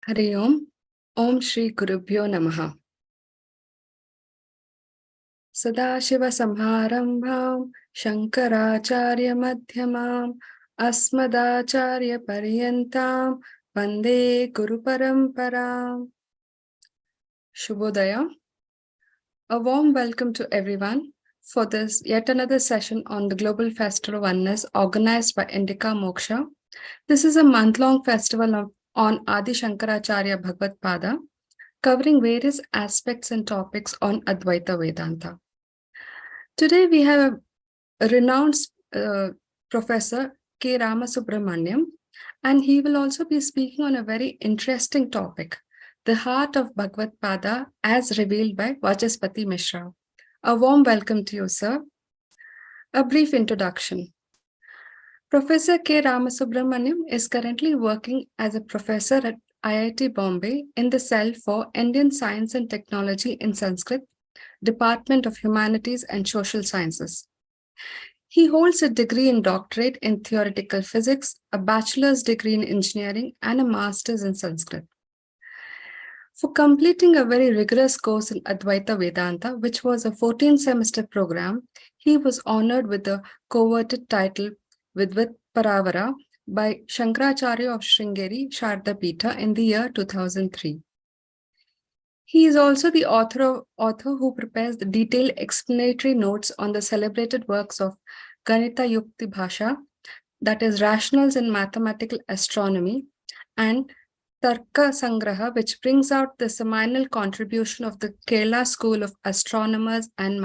Hari Om. Om Shri Gurubhyo Namaha. Sadashiva Samharambham Shankaracharya Madhyamam Asmadacharya Paryantam Vande Guru-Parampara. Shubhodaya. A warm welcome to everyone for this yet another session on the Global Festival of Oneness organized by Indica Moksha. This is a month-long festival on Adi Shankaracharya Bhagavadpada, covering various aspects and topics on Advaita Vedanta. Today we have a renowned Professor K. Ramasubramanian, and he will also be speaking on a very interesting topic, the heart of Bhagavadpada as revealed by Vacaspati Misra. A warm welcome to you, sir. A brief introduction. Professor K. Ramasubramanian is currently working as a professor at IIT Bombay in the cell for Indian Science and Technology in Sanskrit, Department of Humanities and Social Sciences. He holds a degree in doctorate in theoretical physics, a bachelor's degree in engineering, and a master's in Sanskrit. For completing a very rigorous course in Advaita Vedanta, which was a 14-semester program, he was honored with the coveted title Vidyat by Shankaracharya of Sringeri, Sharda Peetha in the year 2003. He is also the author who prepares the detailed explanatory notes on the celebrated works of Ganita Yukti Bhasha, that is Rationals in Mathematical Astronomy, and Tarka Sangraha, which brings out the seminal contribution of the Kerala School of Astronomers and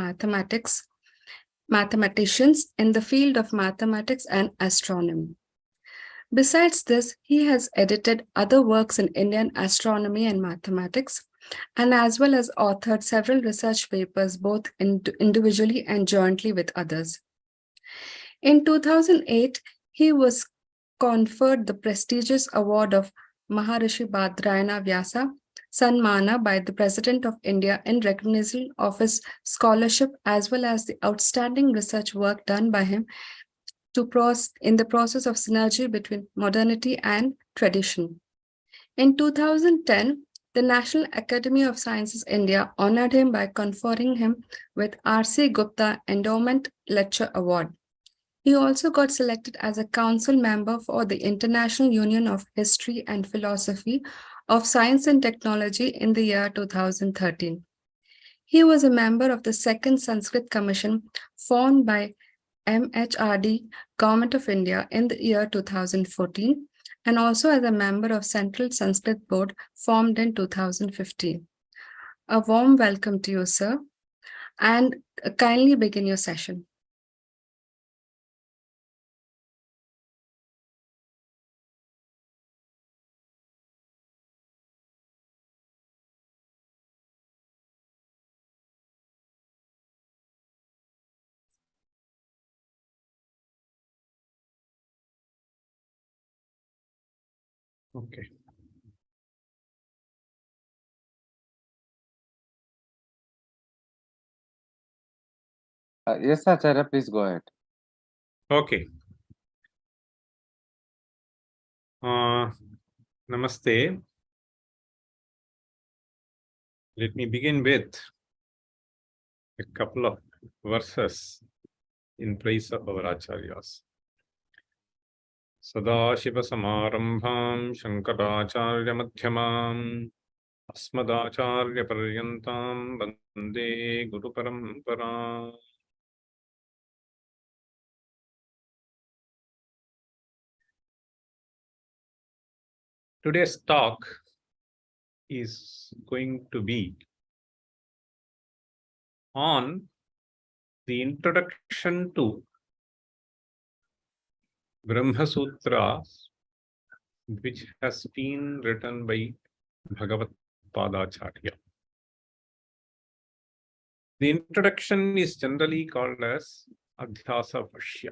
Mathematicians in the field of mathematics and astronomy. Besides this, he has edited other works in Indian astronomy and mathematics, and as well as authored several research papers both individually and jointly with others. In 2008, he was conferred the prestigious award of Maharishi Badrayana Vyasa Sanmana by the President of India in recognition of his scholarship as well as the outstanding research work done by him in the process of synergy between modernity and tradition. In 2010, the National Academy of Sciences India honored him by conferring him with R.C. Gupta Endowment Lecture Award. He also got selected as a council member for the International Union of History and Philosophy of Science and Technology in the year 2013. He was a member of the Second Sanskrit Commission formed by MHRD, Government of India, in the year 2014, and also as a member of Central Sanskrit Board formed in 2015. A warm welcome to you, sir, and kindly begin your session. Okay. Yes, Acharya, please go ahead. Okay. Namaste. Let me begin with a couple of verses in praise of our Acharyas. Sadashiva Samarambham Shankaracharya Madhyamam Asmadacharya Paryantam Vande Guru-Parampara. Today's talk is going to be on the introduction to Brahma Sutra, which has been written by Bhagavatpada Acharya. The introduction is generally called as Adhyasa Bhashya.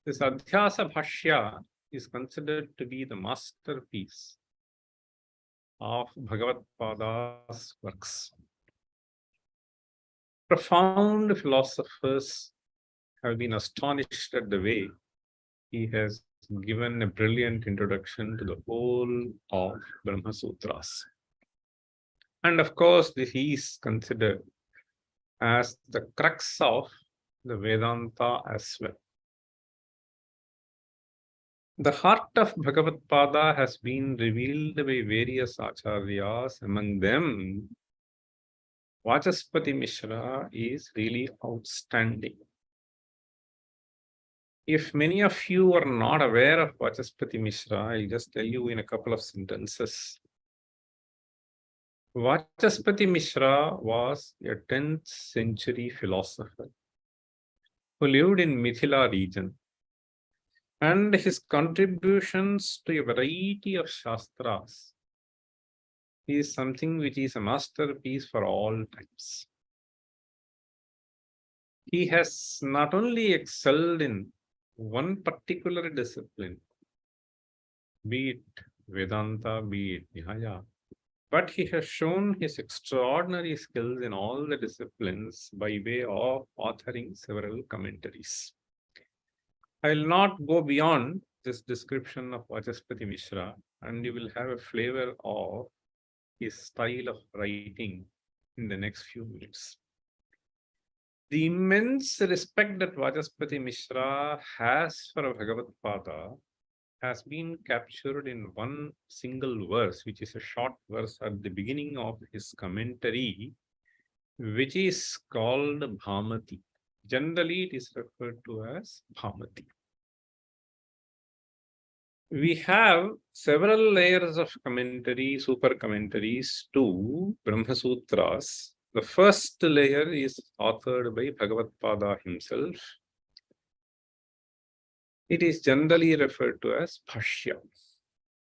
This Adhyasa Bhashya is considered to be the masterpiece of Bhagavadpada's works. Profound philosophers have been astonished at the way he has given a brilliant introduction to the whole of Brahma Sutras. And of course, this is considered as the crux of the Vedanta as well. The heart of Bhagavatpada has been revealed by various acharyas. Among them, Vacaspati Misra is really outstanding. If many of you are not aware of Vacaspati Misra, I'll just tell you in a couple of sentences. Vacaspati Misra was a 10th century philosopher who lived in Mithila region, and his contributions to a variety of shastras is something which is a masterpiece for all times. He has not only excelled in one particular discipline, be it Vedanta, be it Nyaya, but he has shown his extraordinary skills in all the disciplines by way of authoring several commentaries. I will not go beyond this description of Vacaspati Misra, and you will have a flavor of his style of writing in the next few minutes. The immense respect that Vacaspati Misra has for Bhagavatpada has been captured in one single verse, which is a short verse at the beginning of his commentary, which is called Bhamati. Generally, it is referred to as Bhamati. We have several layers of commentary, super commentaries to Brahma Sutras. The first layer is authored by Bhagavatpada himself. It is generally referred to as Bhashya.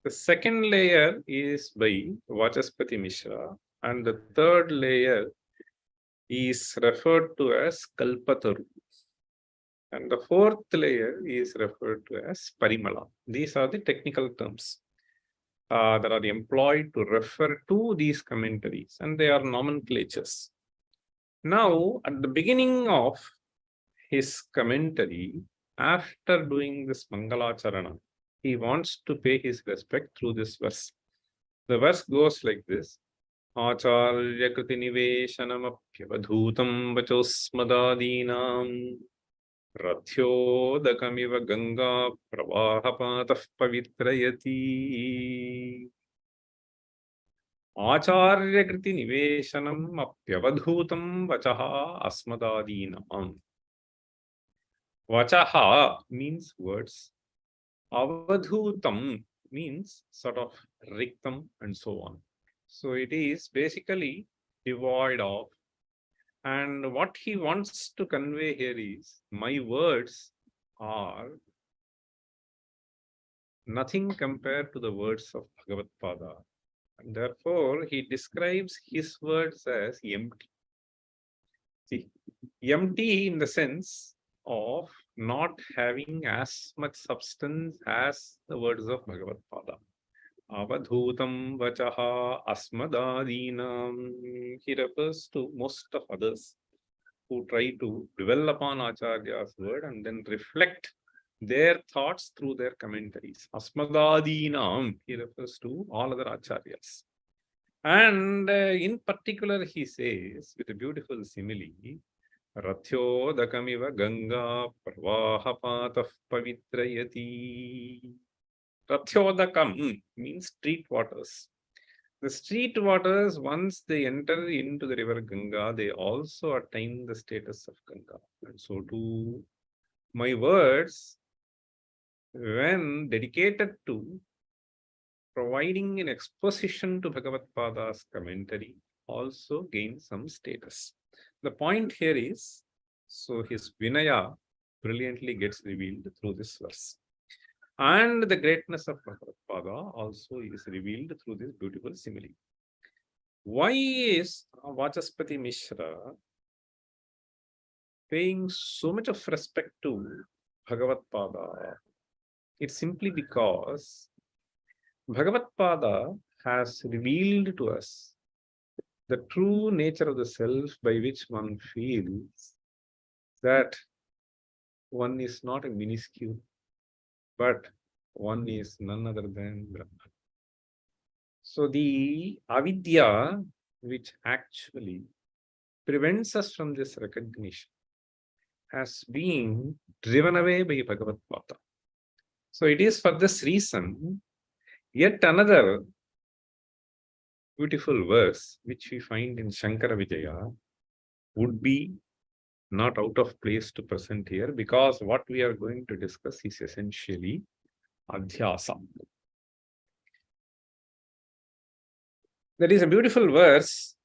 The second layer is by Vacaspati Misra, and the third layer is referred to as Kalpataru. And the fourth layer is referred to as Parimala. These are the technical terms that are employed to refer to these commentaries, and they are nomenclatures. Now, at the beginning of his commentary, after doing this Mangalacharana, he wants to pay his respect through this verse. The verse goes like this: Acharya kriti niveshanam apyavadhutam vachosmadadinam Rathyodakamiva Ganga Pravahapatah Pavitrayati. Acharya kriti niveshanam apyavadhutam vachaha asmadadinam. Vachaha means words. Avadhutam means sort of riktam and so on. So it is basically devoid of. And what he wants to convey here is, my words are nothing compared to the words of Bhagavatpada. And therefore, he describes his words as empty. See, empty in the sense of not having as much substance as the words of Bhagavatpada. Avadhutam vachaha asmadadinam. He refers to most of others who try to dwell upon Acharya's word and then reflect their thoughts through their commentaries. Asmadadinam, he refers to all other Acharyas. And in particular, he says, with a beautiful simile, Rathyodakamiva Ganga Pravahapatah Pavitrayati. Rathyodakam means street waters. The street waters, once they enter into the river Ganga, they also attain the status of Ganga. And so too, my words, when dedicated to providing an exposition to Bhagavatpada's commentary, also gain some status. The point here is, so his Vinaya brilliantly gets revealed through this verse. And the greatness of Bhagavatpada also is revealed through this beautiful simile. Why is Vacaspati Misra paying so much of respect to Bhagavatpada? It's simply because Bhagavatpada has revealed to us the true nature of the self, by which one feels that one is not a minuscule, but one is none other than Brahman. So the avidya, which actually prevents us from this recognition, has been driven away by Bhagavatpada. So it is for this reason, yet another beautiful verse which we find in Shankara Vijaya would be not out of place to present here, because what we are going to discuss is essentially adhyasa. There is a beautiful verse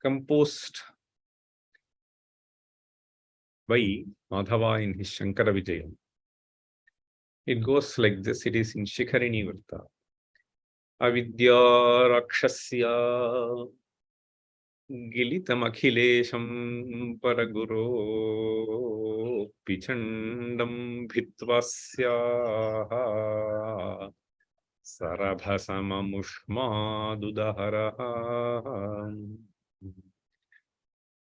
composed by Madhava in his Shankara Vijaya. It goes like this. It is in Shikharini Varta. Avidya rakshasya gilitam akhilesham paraguro pichandam bhitvasya sarabhasamamushmadudahara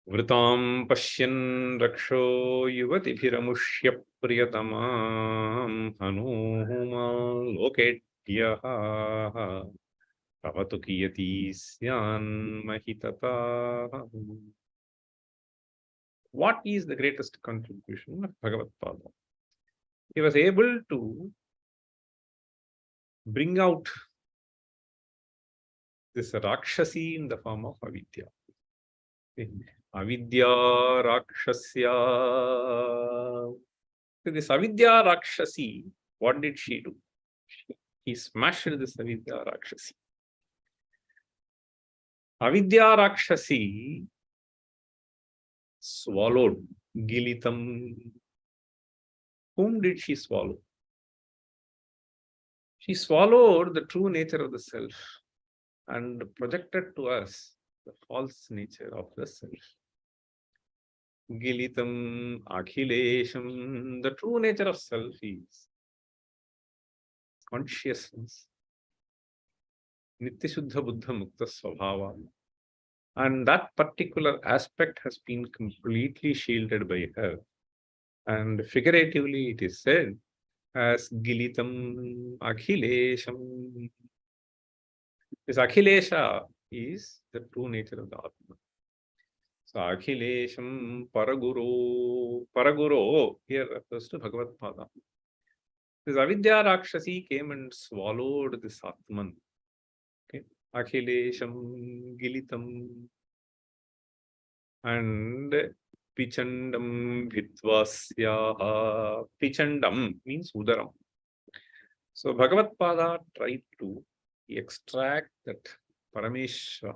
Vritam pashyan raksho yuvatibhiramushya priyatamam hanuhuma loketyaha Tavatu kiyati syan mahitata. What is the greatest contribution of Bhagavatpada? He was able to bring out this Rakshasi in the form of avidya. Avidya Rakshasya. So this avidya Rakshasi, what did she do? He smashed this avidya Rakshasi. Avidya Rakshasi swallowed Gilitam. Whom did she swallow? She swallowed the true nature of the self and projected to us the false nature of the self. Gilitam Akhilesham. The true nature of self is consciousness. Nityashuddha Buddha Mukta Svabhava. And that particular aspect has been completely shielded by her. And figuratively it is said as Gilitam Akhilesham. This Akhilesha is the true nature of the Atma. So Akhilesham Paraguru. Paraguru here refers to Bhagavatpada. This Avidya Rakshasi came and swallowed this Atman. Okay. Akhilesham Gilitam. And Pichandam Bhitvasya. Pichandam means Udaram. So Bhagavatpada tried to extract that Paramesha,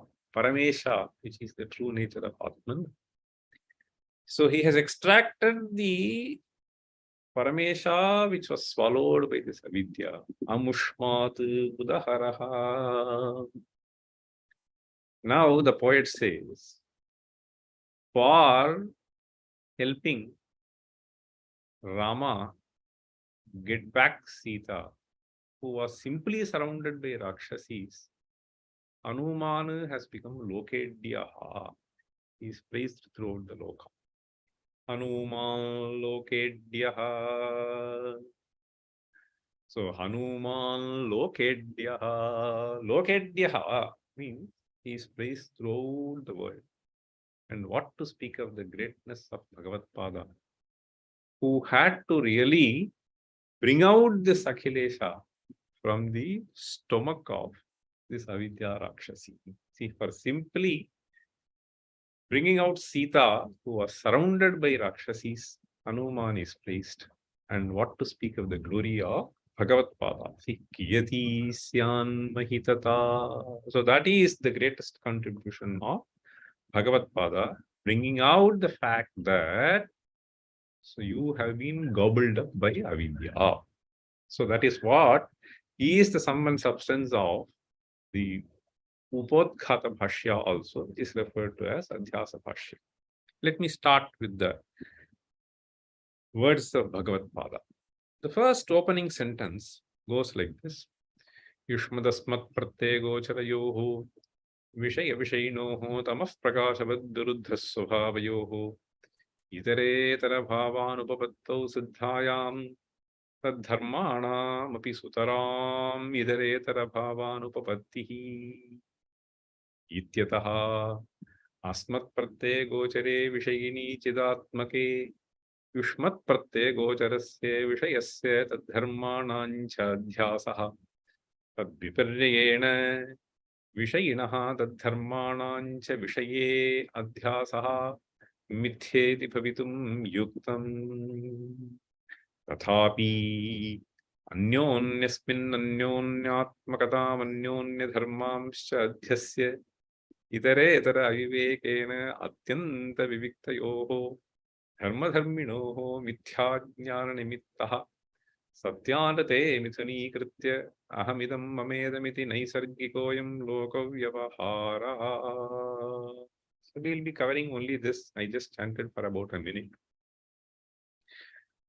which is the true nature of Atman. So he has extracted the Paramesha which was swallowed by this avidya. Amushmat Udaharaha. Now the poet says, for helping Rama get back Sita, who was simply surrounded by Rakshasis, Hanuman has become Lokedyaha. He is praised throughout the Loka. Hanuman Lokedyaha. So Hanuman Lokedyaha. Lokedyaha means he is praised throughout the world. And what to speak of the greatness of Bhagavatpada, who had to really bring out this Akhilesha from the stomach of this Avidya Rakshasi. See, for simply bringing out Sita, who was surrounded by Rakshasis, Hanuman is praised. And what to speak of the glory of Bhagavatpada. See, Kiyati Syan Mahitata. So that is the greatest contribution of Bhagavatpada, bringing out the fact that so you have been gobbled up by avidya. So that is what is the sum and substance of the Upodghata Bhashya also, which is referred to as Adhyasa Bhashya. Let me start with the words of Bhagavatpada. The first opening sentence goes like this. Yushmadasmat pratyego Vishaya Vishayinoho Tamah Prakashavad Viruddha Svabhavayoho Itaretara Bhavanupapatto Siddhayam तद्धर्माणामपि सुतराम् इतरेतर भावानुपपत्तिः इत्यतः अस्मत्प्रत्यये गोचरे विषयिनी चिदात्मके युष्मत्प्रत्यये गोचरस्य विषयस्य तद्धर्माणाञ्च अध्यासः तद्विपर्ययेण विषयिणः तद्धर्माणाञ्च विषये अध्यासः मिथ्येति भवितुं युक्तम् तथापि अन्योन्यस्मिन्नन्योन्यात्मकतामन्योन्यधर्मांश्च अध्यस्य इतरेतर अविवेकेन अत्यन्तविविक्तयोः धर्मधर्मिणोः मिथ्याज्ञाननिमित्तः सत्यानते मिथुनीकृत्य अहमिदं ममेदमिति नैसर्गिकोऽयं लोकव्यवहारः. So we'll be covering only this. I just chanted for about a minute.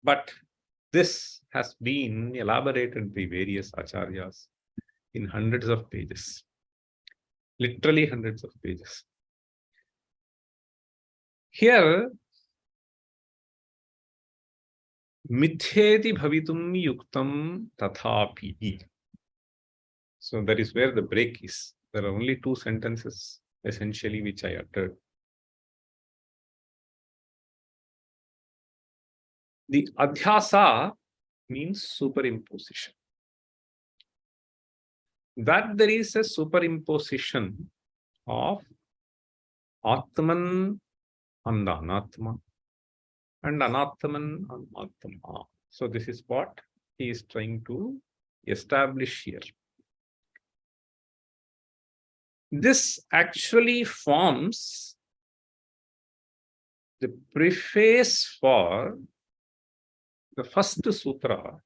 But this has been elaborated by various acharyas in hundreds of pages. Literally hundreds of pages. Here, mithyeti bhavitum yuktam tathapi. So that is where the break is. There are only two sentences essentially which I uttered. The adhyasa means superimposition. That there is a superimposition of Atman on the Anatma and Anatman on Atma. So this is what he is trying to establish here. This actually forms the preface for the first sutra,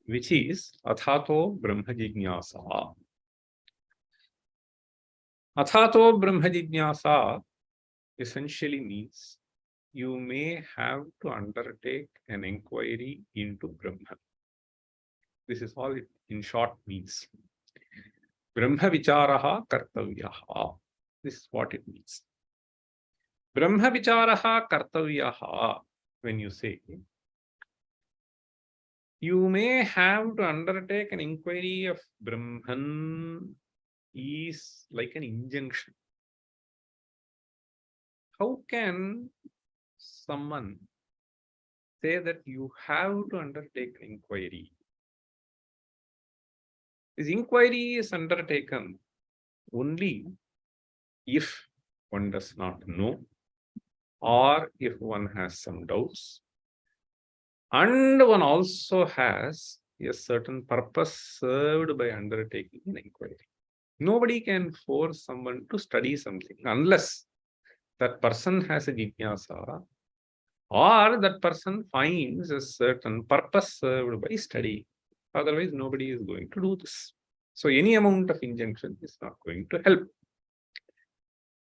which is Athato Brahma Jignasa. Athato Brahma Jignasa essentially means you may have to undertake an inquiry into Brahman. This is all it in short means. Brahma vicharaha kartavyaha. This is what it means. Brahma vicharaha kartavyaha, when you say, you may have to undertake an inquiry of Brahman, is like an injunction. How can someone say that you have to undertake an inquiry? This inquiry is undertaken only if one does not know or if one has some doubts, and one also has a certain purpose served by undertaking an inquiry. Nobody can force someone to study something unless that person has a jignasa or that person finds a certain purpose served by study. Otherwise, nobody is going to do this. So any amount of injunction is not going to help.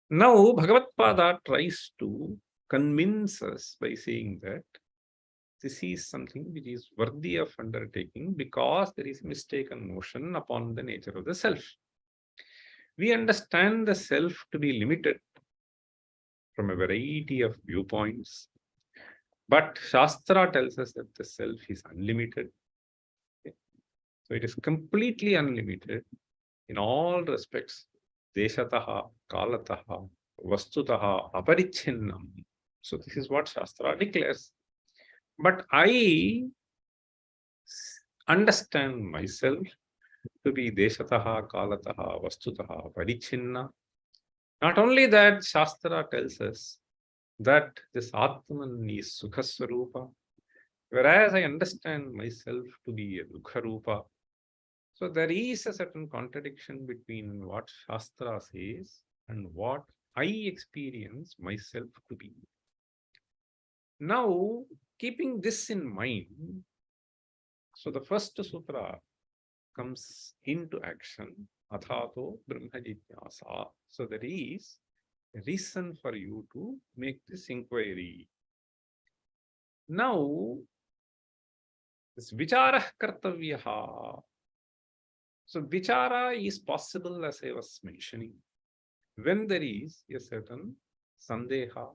Now, Bhagavatpada tries to convince us by saying that this is something which is worthy of undertaking because there is mistaken notion upon the nature of the self. We understand the self to be limited from a variety of viewpoints, but Shastra tells us that the self is unlimited. So it is completely unlimited in all respects. Deshataha, kalataha, vastutaha, aparichinnam. So this is what Shastra declares. But I understand myself to be deshataha, kalataha, vastutaha, parichinna. Not only that, Shastra tells us that this Atman is Sukhaswarupa, whereas I understand myself to be a Dukharupa. So there is a certain contradiction between what Shastra says and what I experience myself to be. Now, keeping this in mind, so the first sutra comes into action, Athato Brahma Jignasa. So there is a reason for you to make this inquiry. Now, this Vichara Kartavyaha. So Vichara is possible, as I was mentioning, when there is a certain Sandeha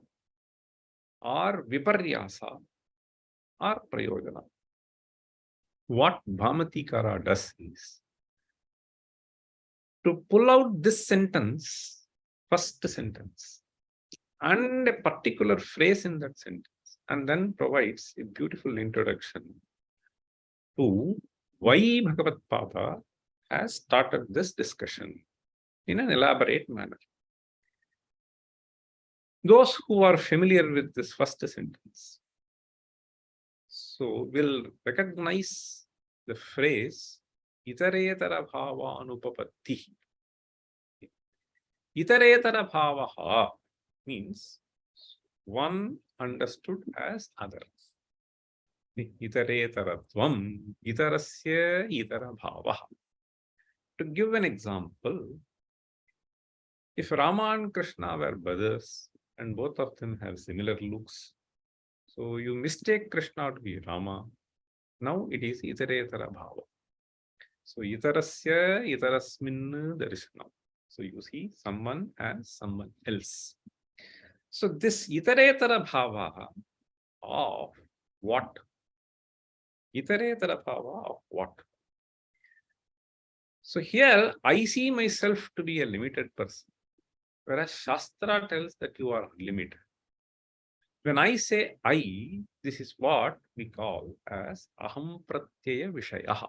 or Viparyasa or Prayojana. what Bhamatikara does is to pull out this sentence, first sentence, and a particular phrase in that sentence, and then provides a beautiful introduction to why Bhagavatpada has started this discussion in an elaborate manner. Those who are familiar with this first sentence, so will recognize the phrase Itaretara bhava anupapatti. Itaretara bhavaha means one understood as other. Itaretharatvam, itarasya itara bhavaha. To give an example, if Rama and Krishna were brothers and both of them have similar looks, so you mistake Krishna to be Rama, now it is itaretara bhava. So itarasya itarasmin darshanam. So you see someone as someone else. So this itaretara bhava of what? Itaretara bhava of what? So here I see myself to be a limited person, whereas Shastra tells that you are limited. When I say I, this is what we call as aham pratyaya vishayaha.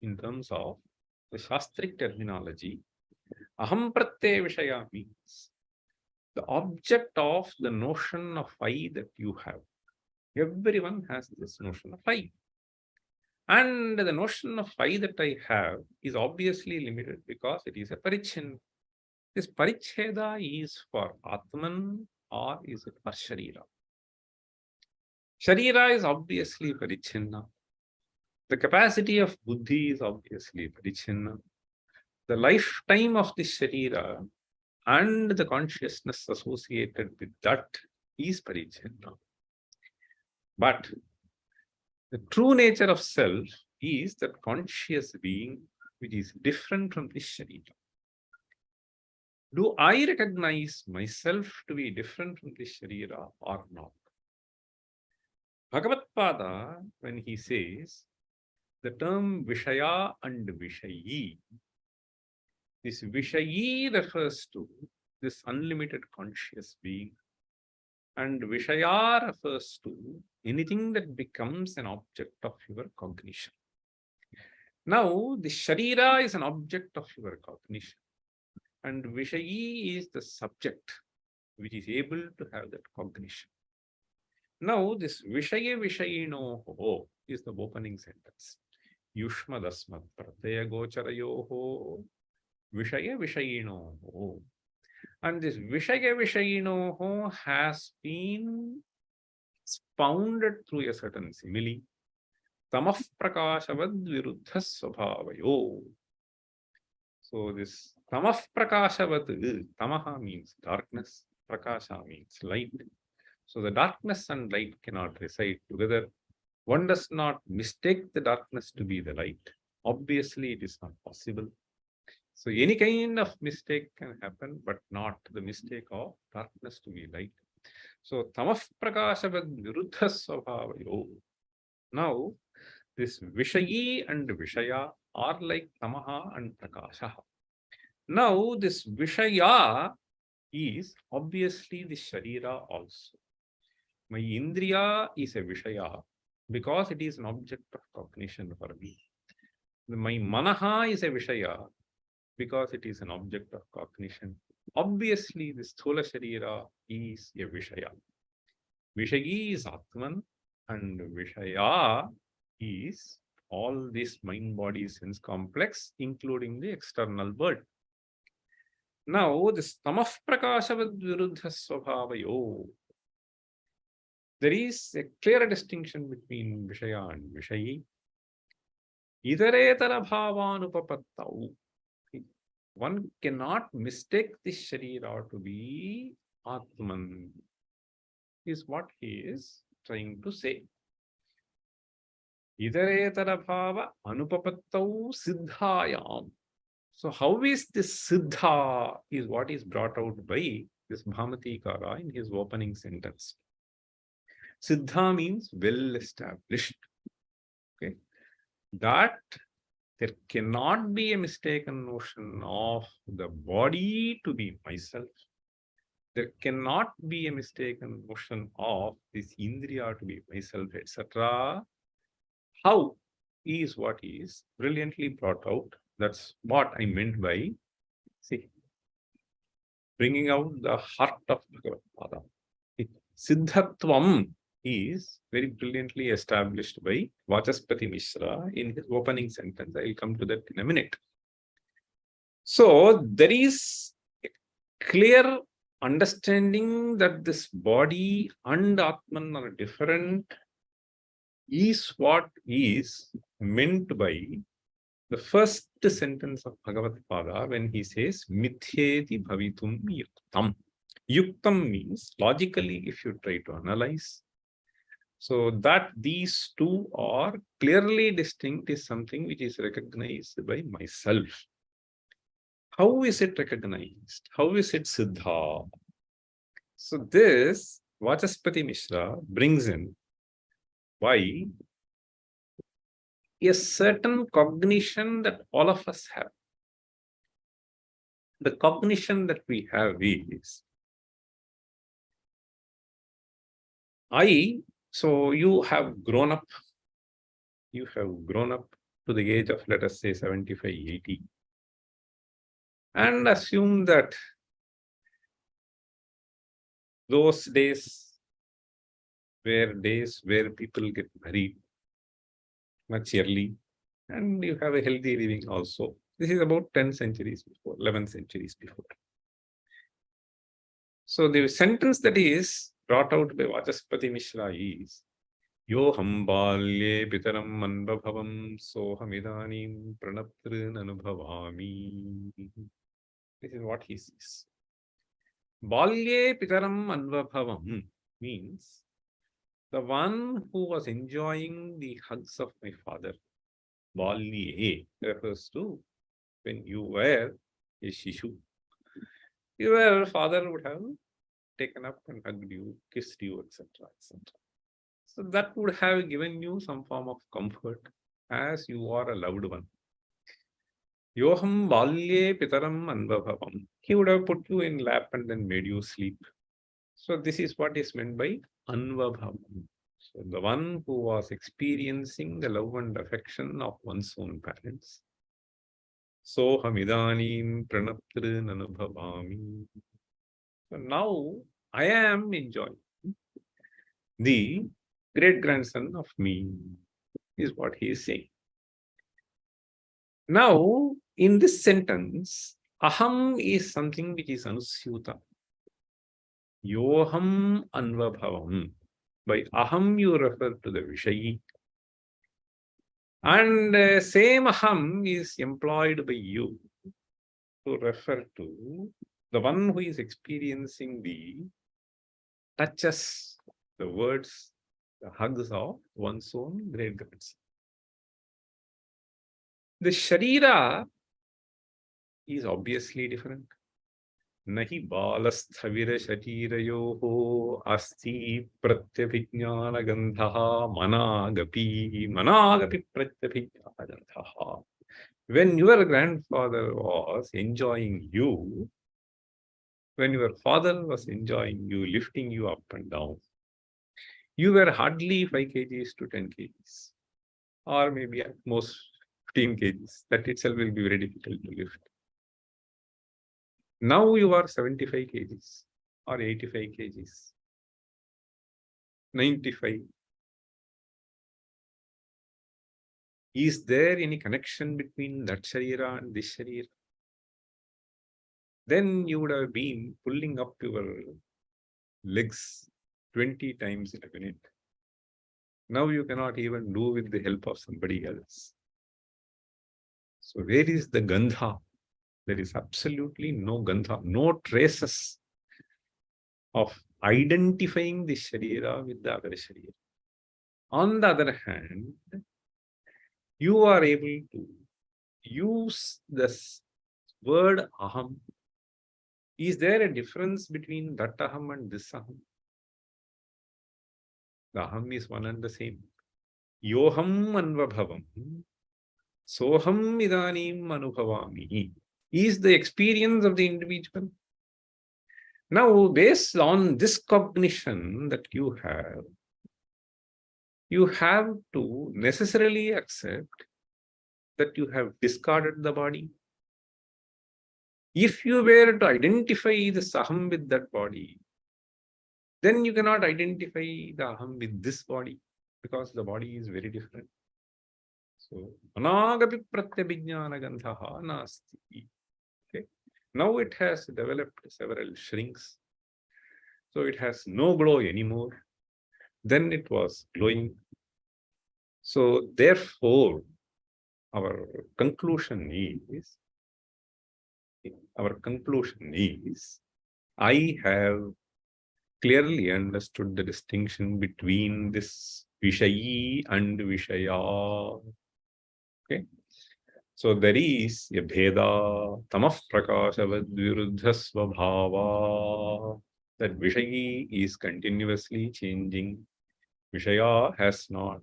In terms of the Shastric terminology, aham pratyaya vishaya means the object of the notion of I that you have. Everyone has this notion of I. And the notion of I that I have is obviously limited because it is a parichinna. This paricheda is for Atman or is it for Sharira? Sharira is obviously parichinna. The capacity of buddhi is obviously parichinna. The lifetime of the Sharira and the consciousness associated with that is parichinna. But the true nature of self is that conscious being which is different from the Sharira. Do I recognize myself to be different from the Sharira or not? Bhagavatpada, when he says the term Vishaya and Vishayi, this Vishayi refers to this unlimited conscious being, and Vishaya refers to anything that becomes an object of your cognition. Now, the Sharira is an object of your cognition, and Vishayi is the subject which is able to have that cognition. Now, this Vishaya Vishayinoho is the opening sentence. Yushmadasmat Pratyaya Gocharayoho Vishaya Vishayinoho. And this Vishaya Vishayinoho has been expounded through a certain simile. Tamah Prakashavad Viruddha Svabhavayo. So this Tamah Prakashavad, Tamaha means darkness, Prakasha means light. So the darkness and light cannot reside together. One does not mistake the darkness to be the light. Obviously, it is not possible. So any kind of mistake can happen, but not the mistake of darkness to be light. So tamah prakashavad viruddha svabhavayo. Now, this Vishayi and Vishaya are like Tamaha and Prakasha. Now, this Vishaya is obviously the Sharira also. My Indriya is a Vishaya because it is an object of cognition for me. My Manaha is a Vishaya because it is an object of cognition. Obviously, the Sthula Sharira is a Vishaya. Vishayi is Atman and Vishaya is all this mind, body, sense complex, including the external world. Now, this Tamah Prakashavad Viruddha Svabhavayo. There is a clear distinction between Vishaya and Vishayi. Idaretara bhavanupapattau. One cannot mistake this Sharira to be Atman, is what he is trying to say. Idaretara bhava anupapattau siddhayam. So how is this siddha is what is brought out by this Bhamatikara in his opening sentence. Siddha means well established. Okay. that there cannot be a mistaken notion of the body to be myself. There cannot be a mistaken notion of this Indriya to be myself, etc. How is what is brilliantly brought out. That's what I meant by, see, bringing out the heart of Bhagavadpada. Siddhatvam is very brilliantly established by Vacaspati Misra in his opening sentence. I will come to that in a minute. So there is a clear understanding that this body and Atman are different is what is meant by the first sentence of Bhagavatpada when he says, Mithyeti bhavitum yuktam. Yuktam means, logically, if you try to analyze, so that these two are clearly distinct is something which is recognized by myself. How is it recognized? How is it siddha? So this Vacaspati Misra brings in by a certain cognition that all of us have. The cognition that we have is, so you have grown up to the age of, let us say, 75, 80, and assume that those days were days where people get married much early, and you have a healthy living also. This is about 10 centuries before, 11 centuries before. So the sentence that is brought out by Vacaspati Misra is, Yoham balye pitaram manbhavam soham idanim pranaptrin anubhavami. This is what he says. Balye pitaram anubhavam means the one who was enjoying the hugs of my father. Balye refers to when you were a shishu. Your father would have taken up and hugged you, kissed you, etc., etc. So that would have given you some form of comfort as you are a loved one. Yoham balye pitaram anbhavam. He would have put you in lap and then made you sleep. So this is what is meant by anvabhavam. So the one who was experiencing the love and affection of one's own parents. Soham idanim pranaptrin anubhavami. So now I am enjoying the great-grandson of me, is what he is saying. Now, in this sentence, aham is something which is anusyuta. Yoham anvabhavam. By aham, you refer to the Vishayi. And same aham is employed by you to refer to the one who is experiencing the touches, the words, the hugs of one's own great-grandson. The Sharira is obviously different. Nahi balasthavira shatirayoho asti pratyabhijnana gandhaha managapi pratyabhijnana gandhaha. When your grandfather was enjoying you, when your father was enjoying you, lifting you up and down, you were hardly 5 kgs to 10 kgs, or maybe at most 15 kgs. That itself will be very difficult to lift. Now you are 75 kgs or 85 kgs, 95. Is there any connection between that Sharira and this Sharira? Then you would have been pulling up your legs 20 times in a minute. Now you cannot even do with the help of somebody else. So where is the Gandha? There is absolutely no Gandha, no traces of identifying the Sharira with the other Sharira. On the other hand, you are able to use this word aham. Is there a difference between that aham and this aham? The aham is one and the same. Yoham anvabhavam Soham idanim anubhavami is the experience of the individual. Now, based on this cognition that you have to necessarily accept that you have discarded the body. If you were to identify the Saham with that body, then you cannot identify the Aham with this body, because the body is very different. So, anagapi pratyabhijnana gandhaha nasti. Okay. Now it has developed several shrinks. So it has no glow anymore. Then it was glowing. So therefore, our conclusion is, I have clearly understood the distinction between this Vishayi and Vishaya. Okay. So there is a Bheda, Tamah Prakashavad Viruddha Svabhava. That Vishayi is continuously changing. Vishaya has not.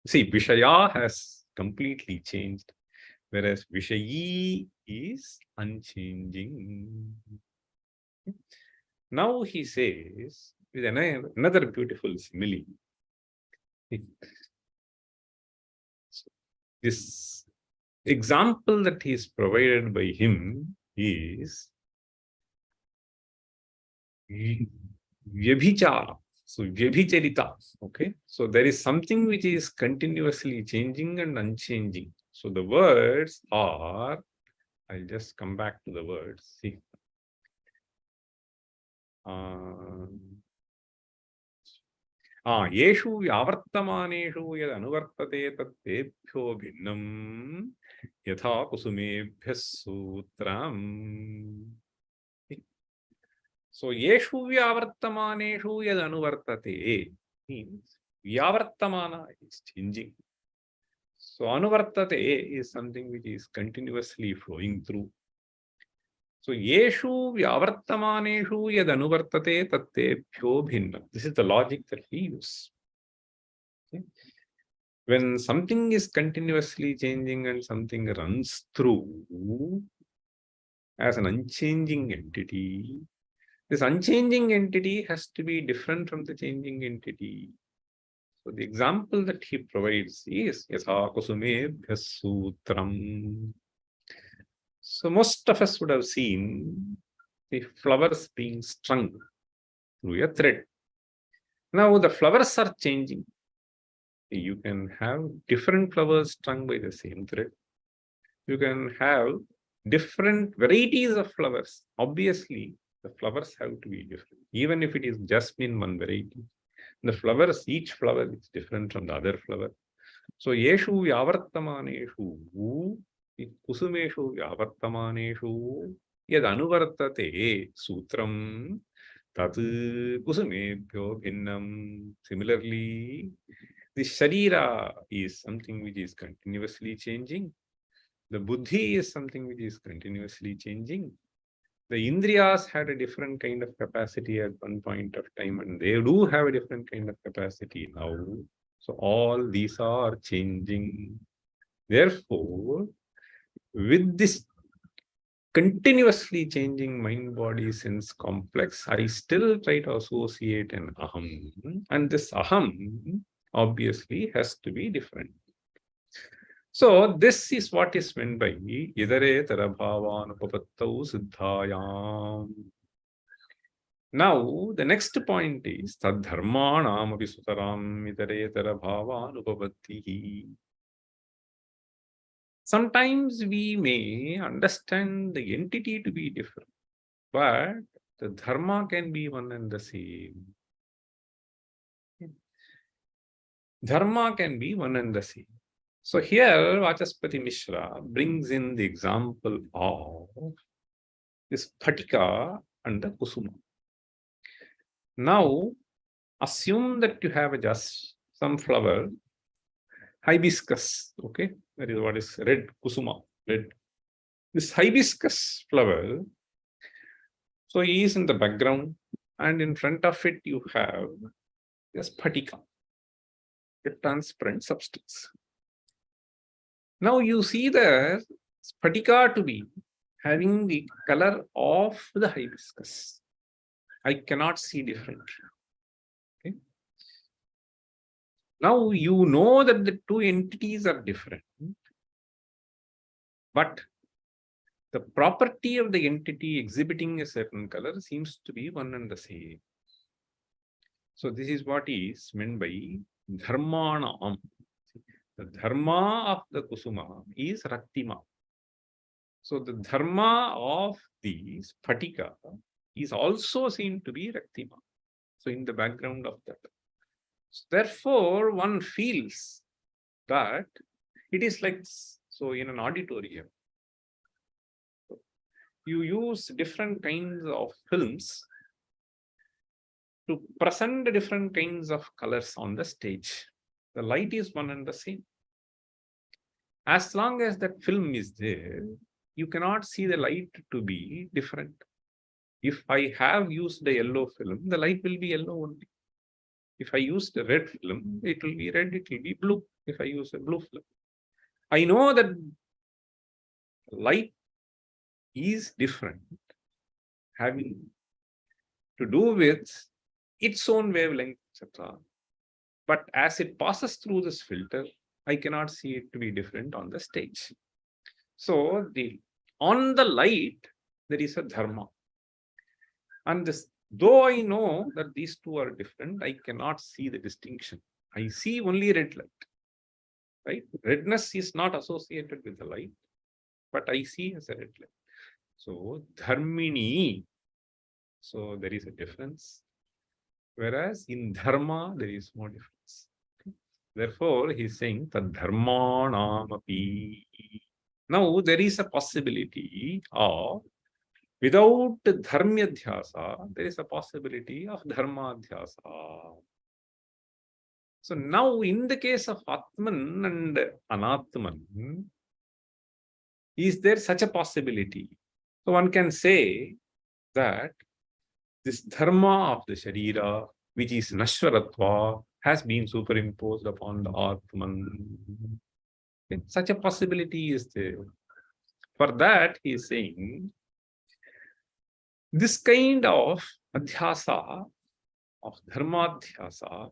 See, Vishaya has completely changed, whereas Vishayi is unchanging. Now he says, with another beautiful simile, this example that is provided by him is Vyabhichara. So Vyabhicharita. Okay. So there is something which is continuously changing and unchanging. So the words are, I'll just come back to the words. See. येषु व्यावर्तमानेषु यदनुवर्तते तत्तेभ्यो भिन्नं यथा कुसुमेभ्यः सूत्रम्. So येषु व्यावर्तमानेषु यदनुवर्तते means व्यावर्तमाना is changing. So anuvartate is something which is continuously flowing through. So yeshu vyavartamaneshu yad anuvartate tattebhyo bhinna. This is the logic that we use. Okay. When something is continuously changing and something runs through as an unchanging entity, this unchanging entity has to be different from the changing entity. So the example that he provides is yatha kusumebhya sutram. So most of us would have seen the flowers being strung through a thread. Now the flowers are changing. You can have different flowers strung by the same thread. You can have different varieties of flowers. Obviously, the flowers have to be different. Even if it is just in one variety, the flowers, each flower is different from the other flower. So yeshu vyavartamaneshu kusumeshu vyavartamaneshu yad anuvartate sutram tat kusumebhyo bhinnam. Similarly, the sharira is something which is continuously changing. The buddhi is something which is continuously changing. The indriyas had a different kind of capacity at one point of time, and they do have a different kind of capacity now. So all these are changing. Therefore, with this continuously changing mind, body, sense complex, I still try to associate an aham. And this aham obviously has to be different. So this is what is meant by idare tarabhavanupavattau siddhayam. Now the next point is tadharmanam api sutaram idare tarabhavanupavatti. Sometimes we may understand the entity to be different, but the dharma can be one and the same. Dharma can be one and the same. So here Vacaspati Misra brings in the example of this Phatika and the Kusuma. Now assume that you have just some flower, hibiscus, okay? That is what is red Kusuma, red. This hibiscus flower, so he is in the background, and in front of it you have this Phatika, a transparent substance. Now you see the Spatika to be having the color of the hibiscus. I cannot see different. Okay. Now you know that the two entities are different, but the property of the entity exhibiting a certain color seems to be one and the same. So this is what is meant by dharmanam. The dharma of the kusuma is raktima. So the dharma of the spatika is also seen to be raktima. So in the background of that. So therefore, one feels that it is like, so in an auditorium, you use different kinds of films to present different kinds of colors on the stage. The light is one and the same. As long as that film is there, you cannot see the light to be different. If I have used a yellow film, the light will be yellow only. If I use the red film, it will be red, it will be blue. If I use a blue film, I know that light is different, having to do with its own wavelength, etc. But as it passes through this filter, I cannot see it to be different on the stage. So on the light, there is a dharma. And this, though I know that these two are different, I cannot see the distinction. I see only red light. Right? Redness is not associated with the light, but I see as a red light. So dharmini, so there is a difference. Whereas in dharma, there is no difference. Okay? Therefore, he is saying that dharmanamapi. Now, there is a possibility of, without dharmyadhyasa, there is a possibility of dharmadhyasa. So now, in the case of Atman and Anatman, is there such a possibility? So one can say that this dharma of the Sharira, which is Nashwaratva, has been superimposed upon the Atman. Okay. Such a possibility is there. For that, he is saying, this kind of adhyasa, of dharmadhyasa,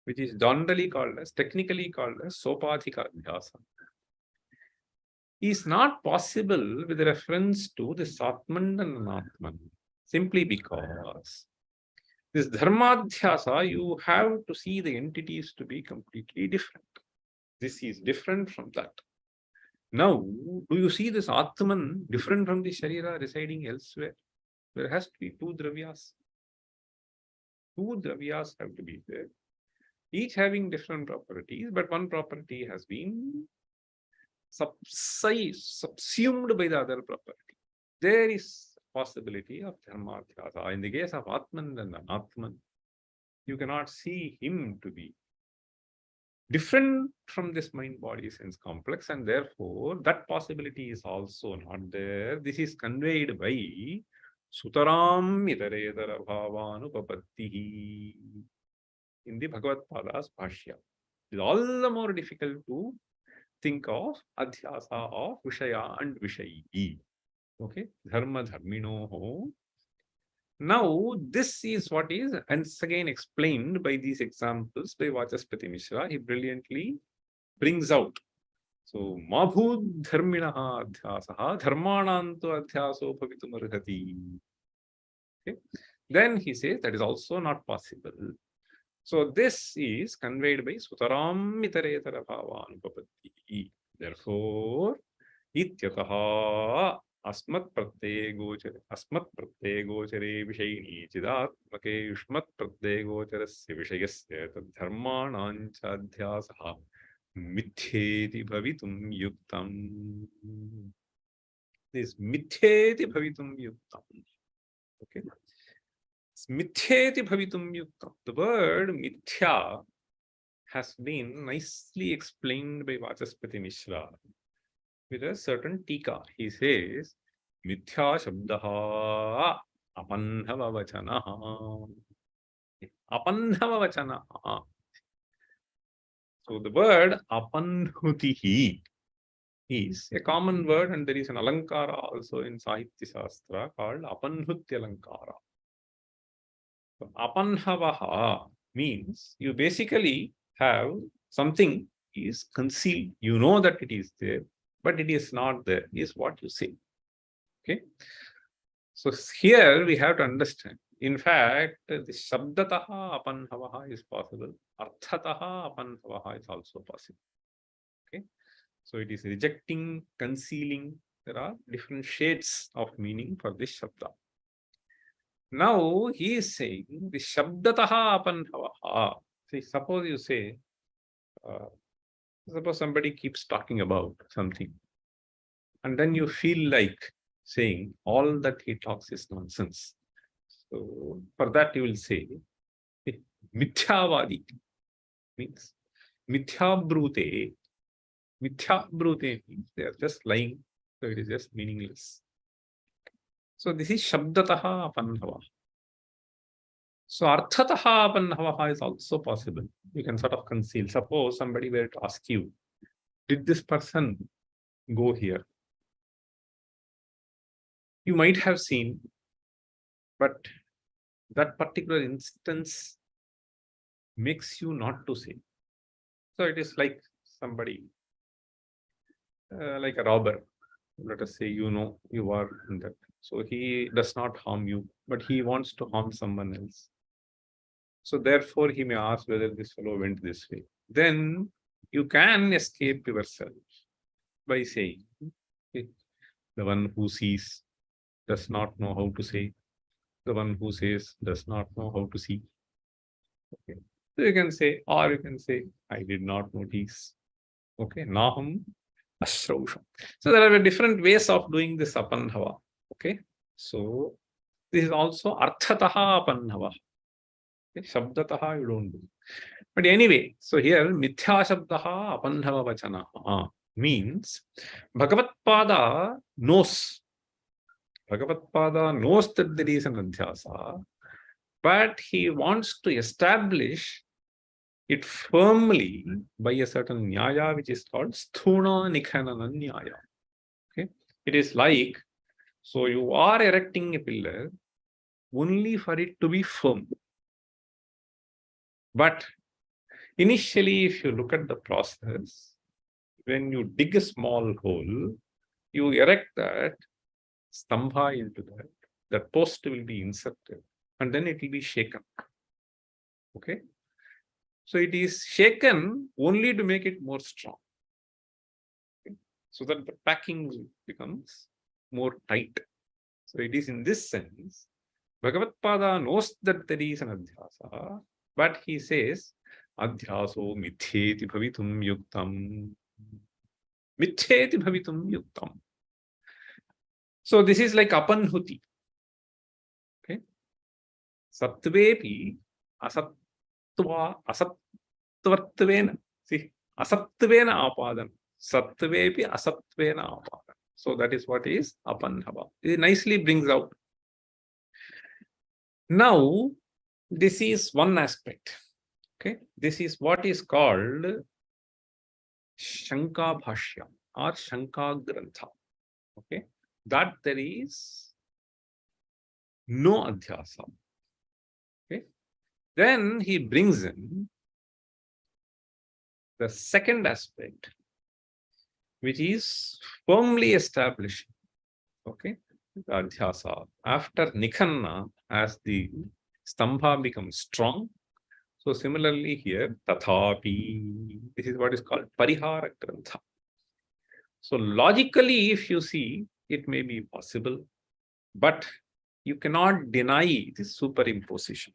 which is generally called as, technically called as sopadhika adhyasa, is not possible with reference to the Atman and Anatman, simply because this dharmadhyasa, you have to see the entities to be completely different. This is different from that. Now, do you see this Atman different from the Sharira residing elsewhere? There has to be two dravyas. Two dravyas have to be there, each having different properties, but one property has been subsumed by the other property. There is possibility of dharmadhyasa. In the case of Atman and Anatman, you cannot see him to be different from this mind-body sense complex, and therefore that possibility is also not there. This is conveyed by Sutaram itaredara bhavanupapattihi in the Bhagavadpada's Bhashya. It is all the more difficult to think of adhyasa of Vishaya and Vishayi. Okay, dharma dharminoho. Now, this is what is once again explained by these examples by Vacaspati Misra. He brilliantly brings out. So, mabhud dharminaha adhyasaha dharmananto adhyaso bhavitum arhati. Okay. Then he says that is also not possible. So, this is conveyed by Sutaram itaretara bhavanupapatti. Therefore, ityataha अस्मत् प्रत्यय गोचरे विषयिणी चिदात्मके युष्मत् प्रत्यय गोचरस्य विषयस्य तद्धर्माणाञ्च अध्यासः मिथ्येति भवितुं युक्तम्. This मिथ्येति भवितुं युक्तम्. Okay. Mityeti bhavitum yuktam. The word mithya has been nicely explained by Vacaspati Misra with a certain tika. He says, mithya shabdaha apanhava vachanaha. Apanhava vachanaha. So the word apanhutihi is a common word, and there is an alankara also in Sahitya Shastra called Apanhutya Alankara. So, Apanhavaha means you basically have something is concealed. You know that it is there, but it is not there, is what you say. Okay. So here we have to understand. In fact, the Shabdataha Apanhavaha is possible. Arthataha Apanhavaha is also possible. Okay. So it is rejecting, concealing. There are different shades of meaning for this Shabda. Now he is saying the Shabdataha Apanhavaha. See, suppose you say, suppose somebody keeps talking about something, and then you feel like saying all that he talks is nonsense. So for that you will say, Mithyavadi means Mithyabrute. Mithyabrute means they are just lying, so it is just meaningless. So this is Shabdataha Apanhava. So Arthataha Apanhava is also possible. You can sort of conceal. Suppose somebody were to ask you, did this person go here? You might have seen, but that particular instance makes you not to say. So it is like somebody, like a robber. Let us say, you know, you are in that. So he does not harm you, but he wants to harm someone else. So therefore, he may ask whether this fellow went this way. Then you can escape yourself by saying, okay, the one who sees does not know how to say. The one who says does not know how to see. Okay. So you can say, or you can say, I did not notice. Okay. Naham Ashrausham. So there are different ways of doing this Apanhava. Okay. So this is also Arthataha Apanhava. Okay. Shabdataha you don't do. But anyway, so here Mithya Shabdaha Apanhava Vachanaha means Bhagavatpada knows. Bhagavatpada knows that there is an Adhyasa, but he wants to establish it firmly by a certain Nyaya, which is called Sthuna Nikhanana Nyaya. Okay? It is like, so you are erecting a pillar only for it to be firm. But initially, if you look at the process, when you dig a small hole, you erect that stambha into that post will be inserted, and then it will be shaken. Okay? So it is shaken only to make it more strong. Okay? So that the packing becomes more tight. So it is in this sense, Bhagavatpada knows that there is an Adhyasa, but he says, Adhyaso mithyeti bhavitum yuktam. Mithyeti bhavitum yuktam. So this is like Apanhuti. Okay? Sattvepi asatva asatvatvena. See, asatvena apadan. Sattvepi asatvena apadan. So that is what is Apanhava. It nicely brings out. Now, this is one aspect. Okay, this is what is called Shanka Bhashya or Shanka Grantha. Okay, that there is no Adhyasa. Okay, then he brings in the second aspect, which is firmly established. Okay, Adhyasa after Nikhanna, as the Stambha becomes strong. So similarly here, Tathapi, this is what is called Parihara Grantha. So logically, if you see, it may be possible, but you cannot deny this superimposition.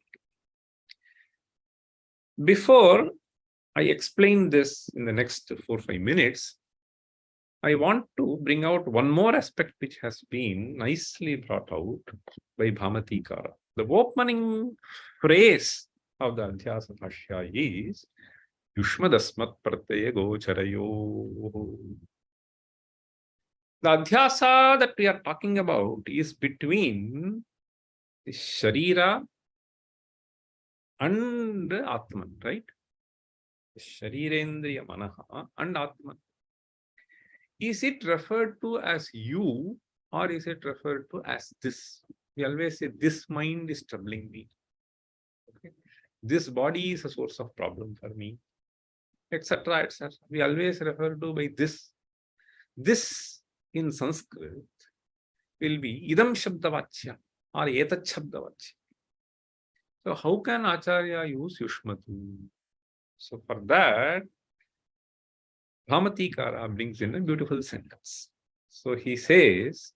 Before I explain this in the next 4 or 5 minutes, I want to bring out one more aspect which has been nicely brought out by Bhamatikara. The opening phrase of the Adhyasa Bhashya is Yushmadasmat Pratyaya Gocharayo. The Adhyasa that we are talking about is between the Sharira and Atman, right? Sharirendriya Manaha and Atman. is it referred to as you or is it referred to as this? We always say, this mind is troubling me. Okay? This body is a source of problem for me, etc., etc. We always refer to by this. This in Sanskrit will be idam shabdavachya or etat shabdavachya. So how can Acharya use Yushmatu? So for that, Bhamatikara brings in a beautiful sentence. So he says,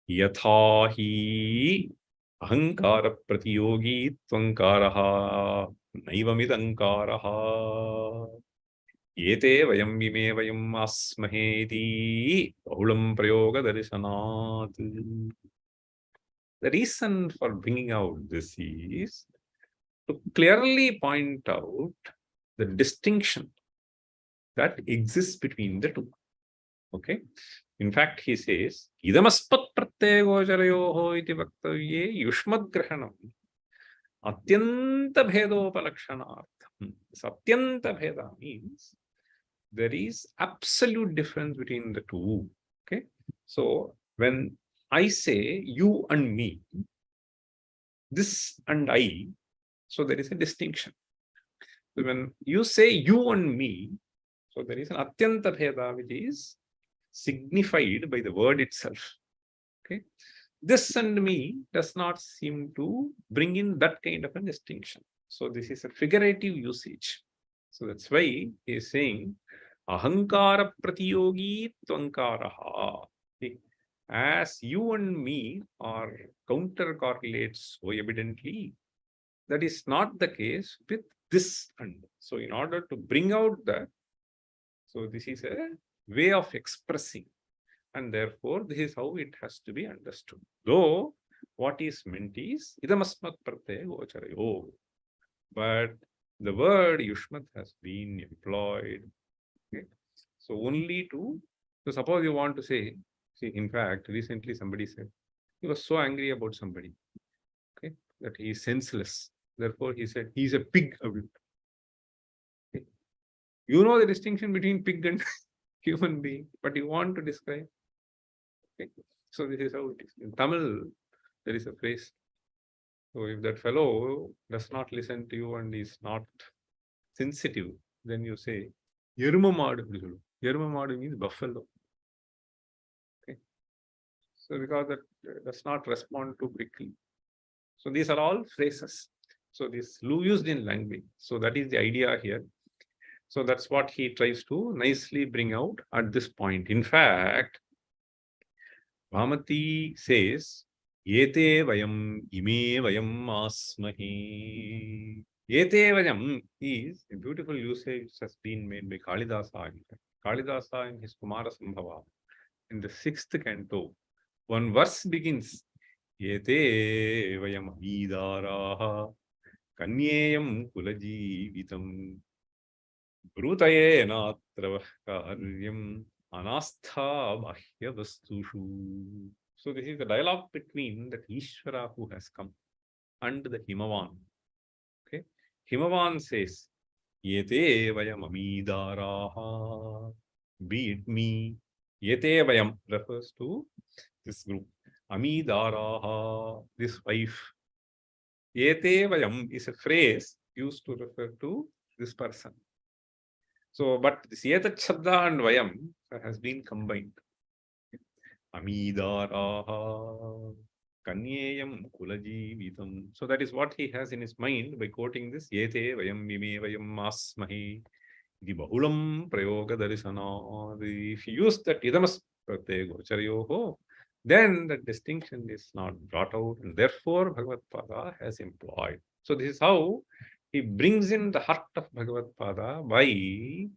Yatha hi ahankara pratiyogi tvankaraha naivamidankaraha yete vayam vime vayam asmaheti bahulam prayoga darshanat. The reason for bringing out this is to clearly point out the distinction that exists between the two. Okay. In fact, he says, Idamaspat pratyegojarayoho iti vaktavye yushmad grahanam atyanta bhedopalakshanartham. This atyanta bheda means there is absolute difference between the two. Okay. So when I say you and me, this and I, so there is a distinction. So when you say you and me, so there is an atyanta bheda which is signified by the word itself. Okay, this and me does not seem to bring in that kind of a distinction. So this is a figurative usage. So that's why he is saying ahankara pratiyogi tvankaraha. Okay. As you and me are counter correlates so evidently, that is not the case with this and. So in order to bring out that, so this is a way of expressing, and therefore this is how it has to be understood. Though what is meant is idamasmat pratyaya gocharayo, but the word yushmat has been employed. Okay? So only to, so suppose you want to say, see, in fact, recently somebody said he was so angry about somebody, okay, that he is senseless. Therefore, he said he is a pig. Okay? You know the distinction between pig and human being, but you want to describe. Okay. So this is how it is. In Tamil, there is a phrase. So if that fellow does not listen to you and is not sensitive, then you say, Yerumamadu. Yerumamadu means buffalo. Okay. So because that does not respond too quickly. So these are all phrases. So this used in language. So that is the idea here. So that's what he tries to nicely bring out at this point. In fact, Bhamati says, Yete vayam ime vayam asmahi. Yete vayam is a beautiful usage which has been made by Kalidasa. Kalidasa in his Kumara Sambhava, in the 6th canto, one verse begins, Yete vayam amidaraha kanyeyam kulajivitam brutaye natra karyam anastha bahya vastushu. So this is the dialogue between that Ishvara who has come and the Himavan. Okay, Himavan says, Yete vayam amidaraha, be it me. Yete vayam refers to this group. Amidaraha, this wife. Yete vayam is a phrase used to refer to this person. So, but this Yetat Shabda and Vayam has been combined. Amidaraha Kanyeyam Kulajivitam. So that is what he has in his mind by quoting this Yete Vayam Vime Vayam Asmahi Di Bahulam Prayoga Darisana. If you use that Idamas Pratyaya Gocharyoho, then the distinction is not brought out, and therefore Bhagavatpada has employed. So this is how he brings in the heart of Bhagavatpada by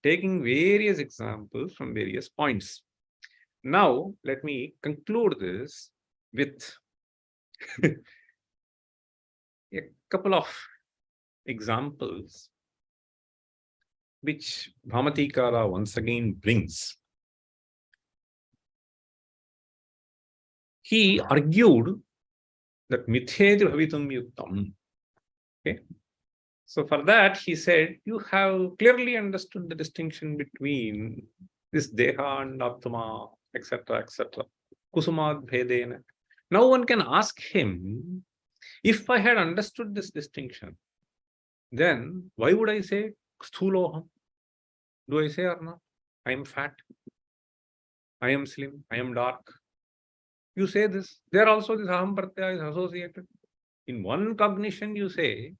taking various examples from various points. Now, let me conclude this with a couple of examples which Bhamatikara once again brings. He argued that mithyeti bhavitum yuktam. Okay. So for that, he said, you have clearly understood the distinction between this Deha and Atma, etc., etc. Kusumad Bhedena. Now one can ask him, if I had understood this distinction, then why would I say Sthuloham? Do I say or not? I am fat, I am slim, I am dark. You say this. There also this Aham Pratyaya is associated. In one cognition, you say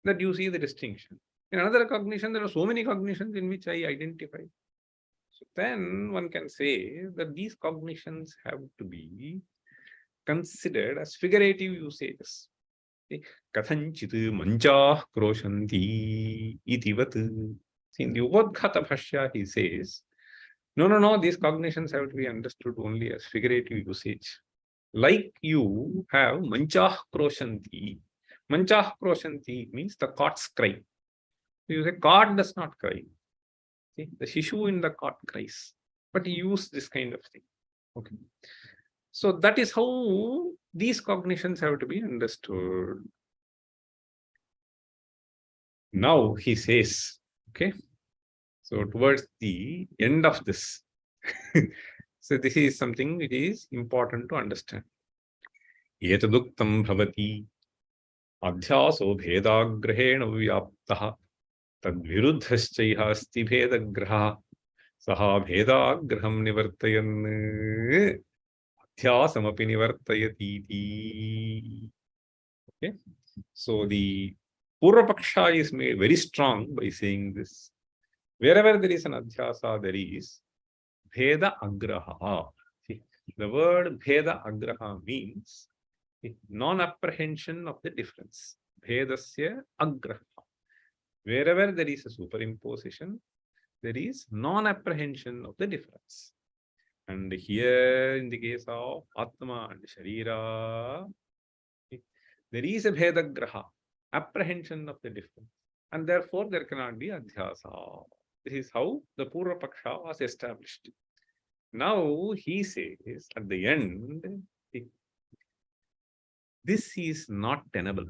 that you see the distinction. In another cognition, there are so many cognitions in which I identify. So then one can say that these cognitions have to be considered as figurative usages. Kathanchit manchah kroshanti itivat. In the Upadghata Bhashya, he says, no, these cognitions have to be understood only as figurative usage. Like you have manchah kroshanti. Manchah kroshanti means the cots cry. You say cot does not cry. See, the shishu in the cot cries. But he used this kind of thing. Okay. So that is how these cognitions have to be understood. Now he says, okay, so towards the end of this, so this is something which is important to understand. Etaduktam bhavati adhyaso bhedagrahena vyaptaha tadviruddhaschaiha asti bhedagraha saha bhedagraham nivartayan adhyasamapi nivartayati. Okay, so the Purvapaksha is made very strong by saying this. Wherever there is an adhyasa, there is Bheda Agraha. See, the word Bheda Agraha means non-apprehension of the difference. Bhedasya Agraha. Wherever there is a superimposition, there is non-apprehension of the difference. And here, in the case of Atma and Sharira, there is a Bhedagraha, apprehension of the difference. And therefore, there cannot be Adhyasa. This is how the Purva Paksha was established. Now, he says at the end, this is not tenable.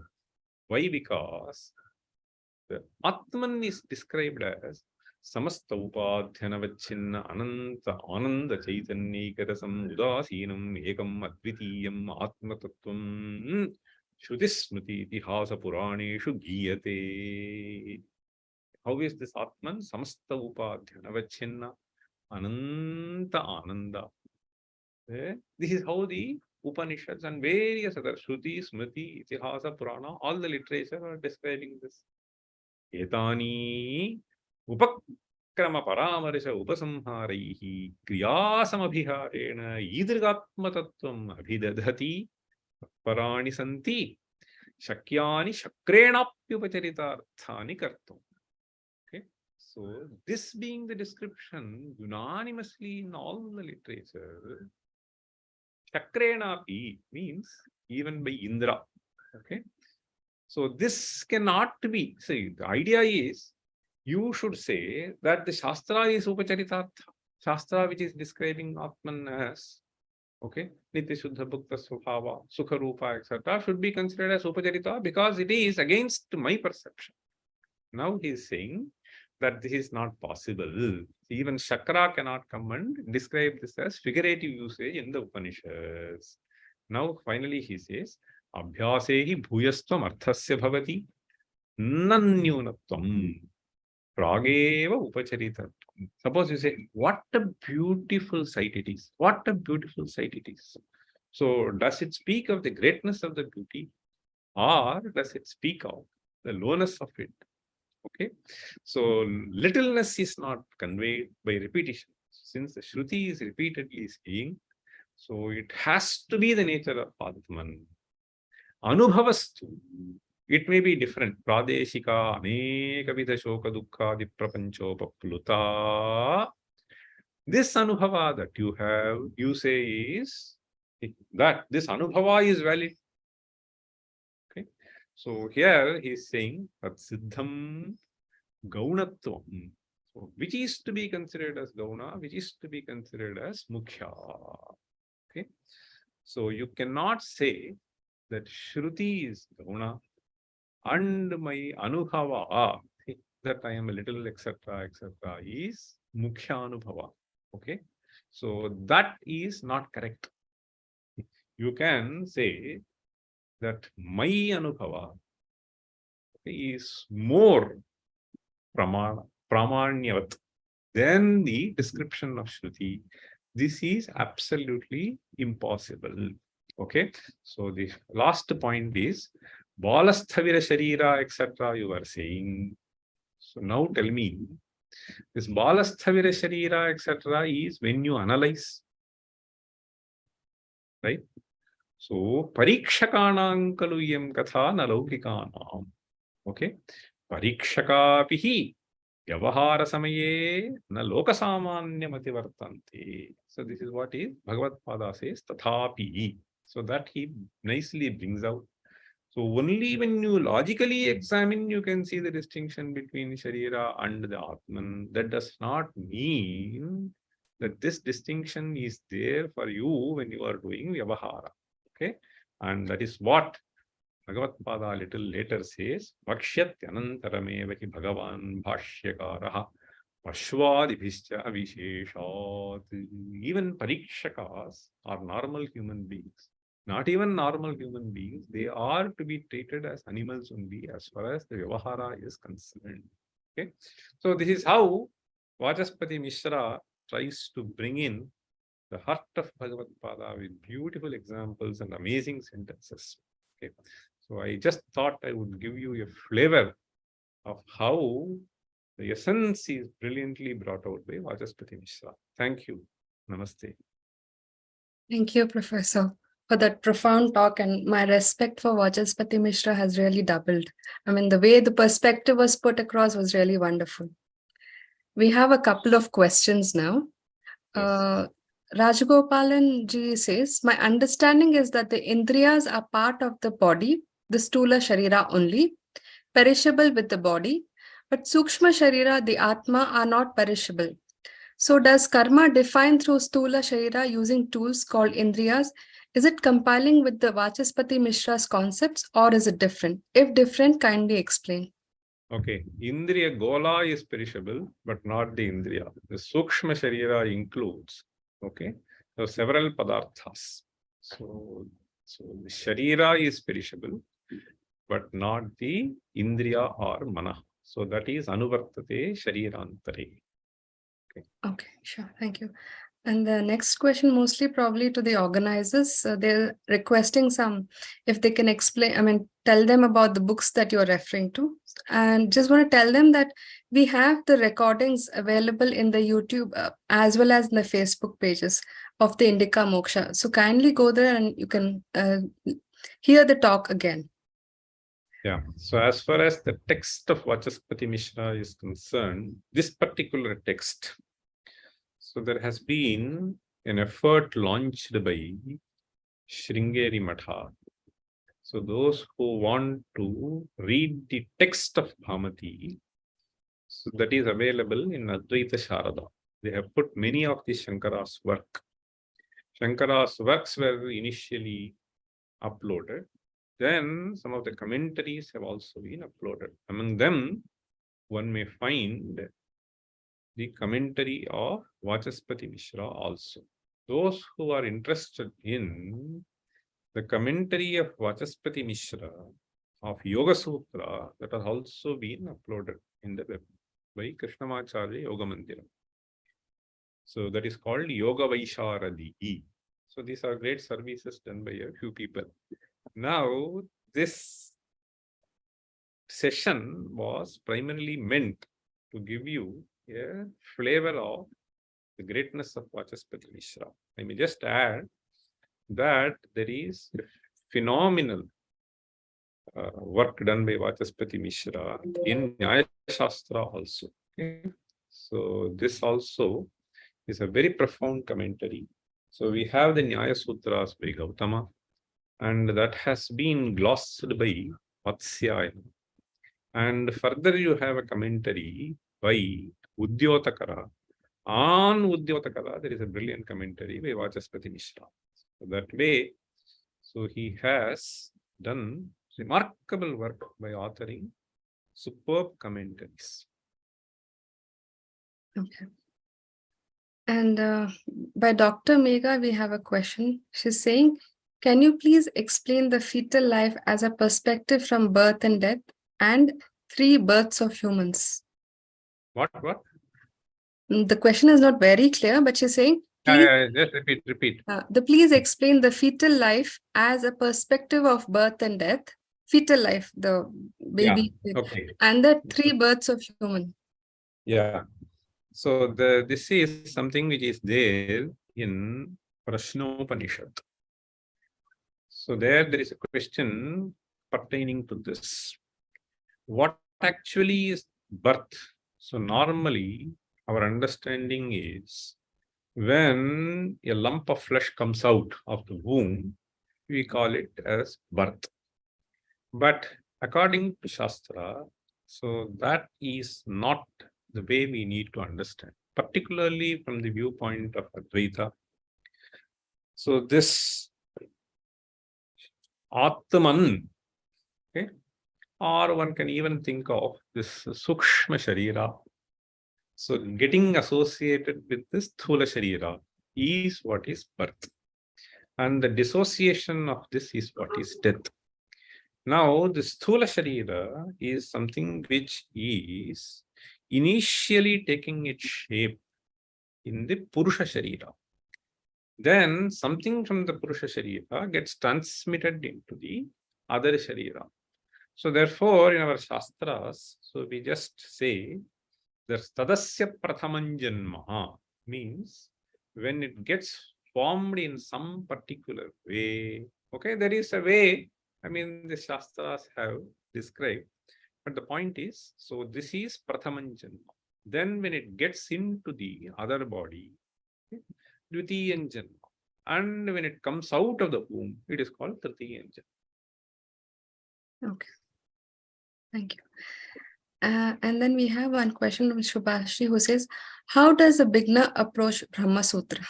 Why? Because the Atman is described as Samasta Upadhyanavachinna Ananta Ananda Chaitanyaikarasam Udasinam Ekam Advitiyam Atma Tattvam Shruti Smriti Itihasa Puraneshu Giyate. How is this Atman? Samasta Upadhyanavachinna Ananta Ananda. This is how the Upanishads and various other Shruti, Smriti, Itihasa, Purana, all the literature are describing this. Etani Upakrama Paramarisha Upasamharaihi Kriyasamabhiharena Idrigatma Tattvam Abhidadhati Parani Santi Shakyani Shakrenapyupacharitarthani Kartum. Okay, so this being the description unanimously in all the literature, Shakrenapi means even by Indra. Okay, so this cannot be. See, the idea is you should say that the Shastra is Upacharitartha. Shastra which is describing Atman as, okay, Nitya Shuddha Bhukta Svabhava, Sukha Rupa, etc. should be considered as Upacharita because it is against my perception. Now he is saying that this is not possible. Even Shankara cannot come and describe this as figurative usage in the Upanishads. Now finally he says, Abhyasehi bhuyastvam arthasya bhavati nanyunatvam prageva upacharita. Suppose you say, what a beautiful sight it is. What a beautiful sight it is. So does it speak of the greatness of the beauty, or does it speak of the lowness of it? Okay, so littleness is not conveyed by repetition. Since the Shruti is repeatedly saying, so it has to be the nature of Atman. Anubhavastu, it may be different. Pradeshika anekavidha shoka dukkha diprapanchopapluta. This anubhava that you have, you say is that this anubhava is valid. Okay, so here he is saying that siddham gaunatvam. So which is to be considered as gauna, which is to be considered as mukhya. Okay, so you cannot say that Shruti is gauna and my anubhava that I am a little etc. etc. is mukhya anubhava. Okay, so that is not correct. You can say that my anubhava is more pramanyavat than the description of Shruti. This is absolutely impossible. Okay, so the last point is Balasthavira Sharira, etc. You are saying. So now tell me, this Balasthavira Sharira, etc. is when you analyze, right? So Parikshakanam kaluyam katha nalaukikanam. Okay, Parikshakapihi Vyavahara samaye na lokasamanyamati vartanti. So this is what is Bhagavadpada says, tathapi. So that he nicely brings out. So only when you logically examine, you can see the distinction between Sharira and the Atman. That does not mean that this distinction is there for you when you are doing Vyavahara. Okay, and that is what Bhagavatpada a little later says, Vakshyatyanantarameva hi Bhagavan Bhashyakaraha Pashwadibhischa Visheshat. Even Parikshakas are normal human beings. Not even normal human beings. They are to be treated as animals only as far as the Vyavahara is concerned. Okay, so this is how Vacaspati Misra tries to bring in the heart of Bhagavatpada with beautiful examples and amazing sentences. Okay, so I just thought I would give you a flavor of how the essence is brilliantly brought out by Vacaspati Misra. Thank you. Namaste. Thank you, Professor, for that profound talk, and my respect for Vacaspati Mishra has really doubled. I mean, the way the perspective was put across was really wonderful. We have a couple of questions now. Yes. Rajagopalan ji says, my understanding is that the Indriyas are part of the body, the Stula Sharira only, perishable with the body, but Sukshma Sharira, the Atma, are not perishable. So does karma define through Stula Sharira using tools called Indriyas? Is it compiling with the Vacaspati Mishra's concepts, or is it different? If different, kindly explain. Okay, Indriya Gola is perishable, but not the Indriya. The Sukshma Sharira includes, okay, so several padarthas. So the Sharira is perishable, but not the Indriya or Mana. So that is Anuvartate Sharirantare. Okay, sure. Thank you. And the next question, mostly probably to the organizers, they're requesting if they can explain, tell them about the books that you're referring to. And just want to tell them that we have the recordings available in the YouTube as well as in the Facebook pages of the Indica Moksha. So kindly go there and you can hear the talk again. Yeah, so as far as the text of Vacaspati Mishra is concerned, this particular text, so there has been an effort launched by Sringeri Matha. So those who want to read the text of Bhamati, so that is available in Advaita Sharada. They have put many of the Shankara's work. Shankara's works were initially uploaded. Then some of the commentaries have also been uploaded. Among them, one may find the commentary of Vacaspati Mishra also. Those who are interested in the commentary of Vacaspati Mishra of Yoga Sutra, that has also been uploaded in the web by Krishnamacharya Yoga Mandiram. So that is called Yoga Vaisharadi. So these are great services done by a few people. Now, this session was primarily meant to give you a flavor of the greatness of Vacaspati Mishra. I may just add that there is a phenomenal work done by Vacaspati Mishra in Nyaya Shastra also. Okay? So this also is a very profound commentary. So we have the Nyaya Sutras by Gautama, and that has been glossed by Vatsyayana. And further you have a commentary by Udyotakara. On Udyotakara, there is a brilliant commentary by Vacaspati Mishra. So that way, so he has done remarkable work by authoring superb commentaries. Okay. And by Dr. Megha, we have a question. She's saying, can you please explain the fetal life as a perspective from birth and death and 3 births of humans? What? The question is not very clear, but she's saying, please, Just repeat. please explain the fetal life as a perspective of birth and death, fetal life, the baby, Okay. and the 3 births of human. Yeah. So this is something which is there in Prashnopanishad. So there is a question pertaining to this. What actually is birth? So normally our understanding is when a lump of flesh comes out of the womb, we call it as birth. But according to Shastra, so that is not the way we need to understand, particularly from the viewpoint of Advaita. So this Atman, okay, or one can even think of this Sukshma Sharira. So getting associated with this Thula Sharira is what is birth. And the dissociation of this is what is death. Now, the Sthula Sharira is something which is initially taking its shape in the Purusha Sharira. Then something from the Purusha Sharira gets transmitted into the other Sharira. So therefore, in our Shastras, so we just say that Tadasya Prathaman Janma means when it gets formed in some particular way. Okay, there is a way, I mean, the Shastras have described, but the point is, so this is Prathaman Janma. Then when it gets into the other body, okay, Dvitiyan Janma. And when it comes out of the womb, it is called Tritiyan Janma. Okay. Thank you. And then we have one question from Shubhashi who says, how does a beginner approach Brahma Sutra?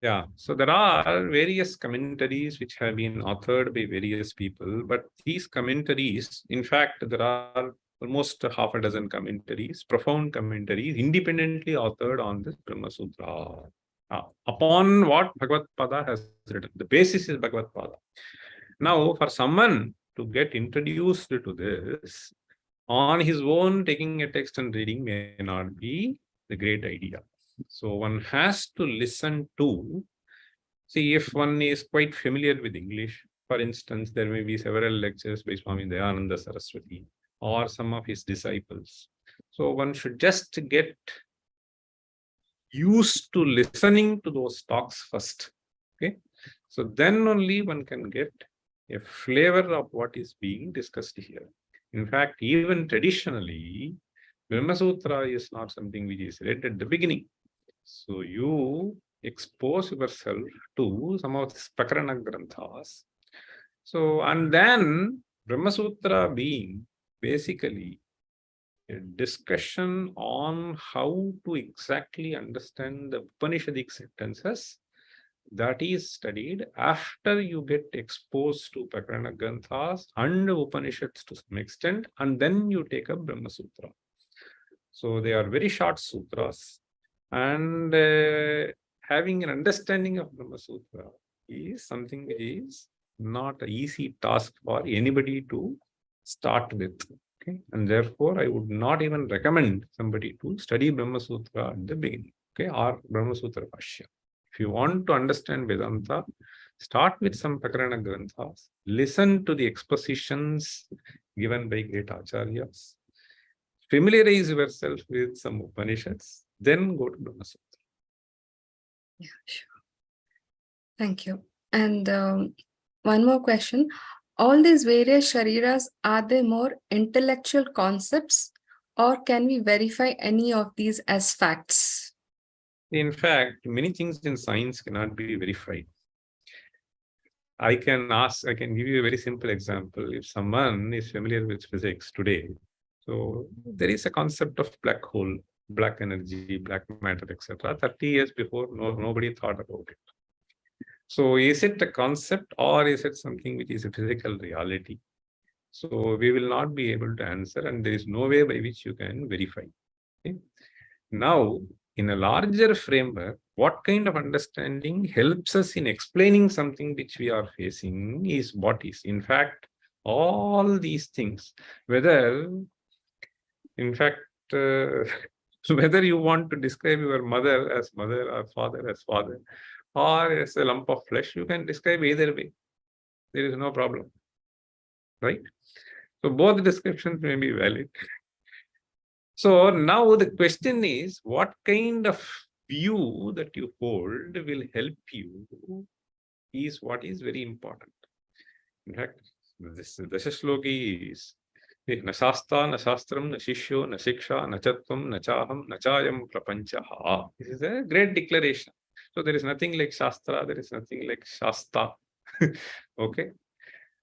Yeah, so there are various commentaries which have been authored by various people, but these commentaries, in fact, there are almost half a dozen commentaries, profound commentaries, independently authored on this Brahma Sutra. Upon what Bhagavadpada has written. The basis is Bhagavadpada. Now, for someone to get introduced to this, on his own, taking a text and reading may not be the great idea. So one has to listen to, see, if one is quite familiar with English, for instance, there may be several lectures by Swami Dayananda Saraswati or some of his disciples. So one should just get used to listening to those talks first. Okay. So then only one can get a flavor of what is being discussed here. In fact, even traditionally, Brahma Sutra is not something which is read at the beginning. So you expose yourself to some of the Prakarana Granthas. So, and then Brahma Sutra being basically a discussion on how to exactly understand the Upanishadic sentences, that is studied after you get exposed to Prakarana Granthas and Upanishads to some extent, and then you take up Brahma Sutra. So they are very short sutras, and having an understanding of Brahma Sutra is something which is not an easy task for anybody to start with. Okay, and therefore I would not even recommend somebody to study Brahma Sutra at the beginning. Okay, or Brahma Sutra Bhashya. If you want to understand Vedanta, start with some Prakarana Granthas, listen to the expositions given by great Acharyas, familiarize yourself with some Upanishads, then go to Brahma Sutra. Yeah, sure. Thank you. And one more question. All these various shariras, are they more intellectual concepts, or can we verify any of these as facts? In fact, many things in science cannot be verified. I can give you a very simple example. If someone is familiar with physics today, so there is a concept of black hole, black energy, black matter, etc. 30 years before, nobody thought about it. So is it a concept or is it something which is a physical reality? So we will not be able to answer, and there is no way by which you can verify. Okay? Now, in a larger framework, what kind of understanding helps us in explaining something which we are facing is what is. In fact, all these things, whether, in fact, whether you want to describe your mother as mother or father as father, or as a lump of flesh, you can describe either way. There is no problem, right? So both descriptions may be valid. So now the question is, what kind of view that you hold will help you is what is very important. In fact, this Dashashloki is na shasta, na shastram, na shishyo, na shiksha, na chatvam, na chaham, na chayam prapanchaha. This is a great declaration. So there is nothing like Shastra, there is nothing like Shasta. Okay.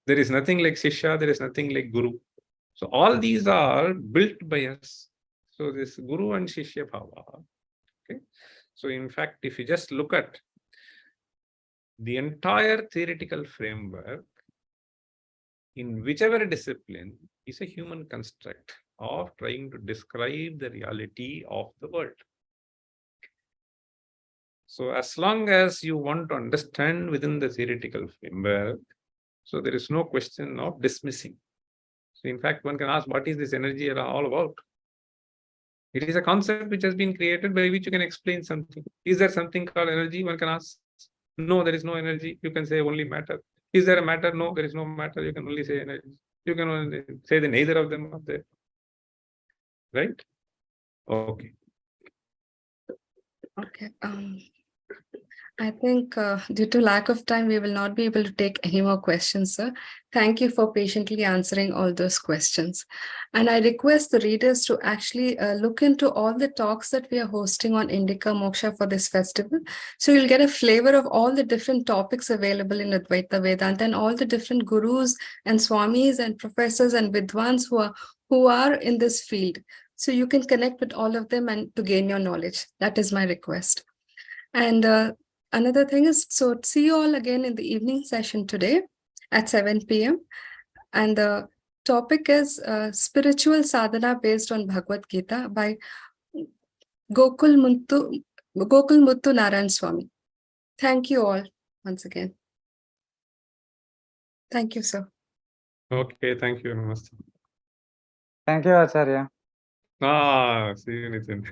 There is nothing like Shishya, there is nothing like Guru. So all these are built by us. So this Guru and Shishya Bhava. Okay. So in fact, if you just look at the entire theoretical framework, in whichever discipline, is a human construct of trying to describe the reality of the world. So as long as you want to understand within the theoretical framework, so there is no question of dismissing. So in fact, one can ask, what is this energy all about? It is a concept which has been created by which you can explain something. Is there something called energy? One can ask. No, there is no energy. You can say only matter. Is there a matter? No, there is no matter. You can only say energy. You can only say that neither of them are there. Right? Okay. Okay. I think due to lack of time, we will not be able to take any more questions, sir. Thank you for patiently answering all those questions. And I request the readers to actually look into all the talks that we are hosting on Indica Moksha for this festival. So you'll get a flavor of all the different topics available in Advaita Vedanta and all the different gurus and swamis and professors and vidwans who are in this field. So you can connect with all of them and to gain your knowledge. That is my request. And another thing is, so see you all again in the evening session today at 7 p.m. And the topic is spiritual sadhana based on Bhagavad Gita by Gokul Muthu Narayan Swami. Thank you all once again. Thank you, sir. Okay, thank you. Namaste. Thank you, Acharya. See you, Nitin.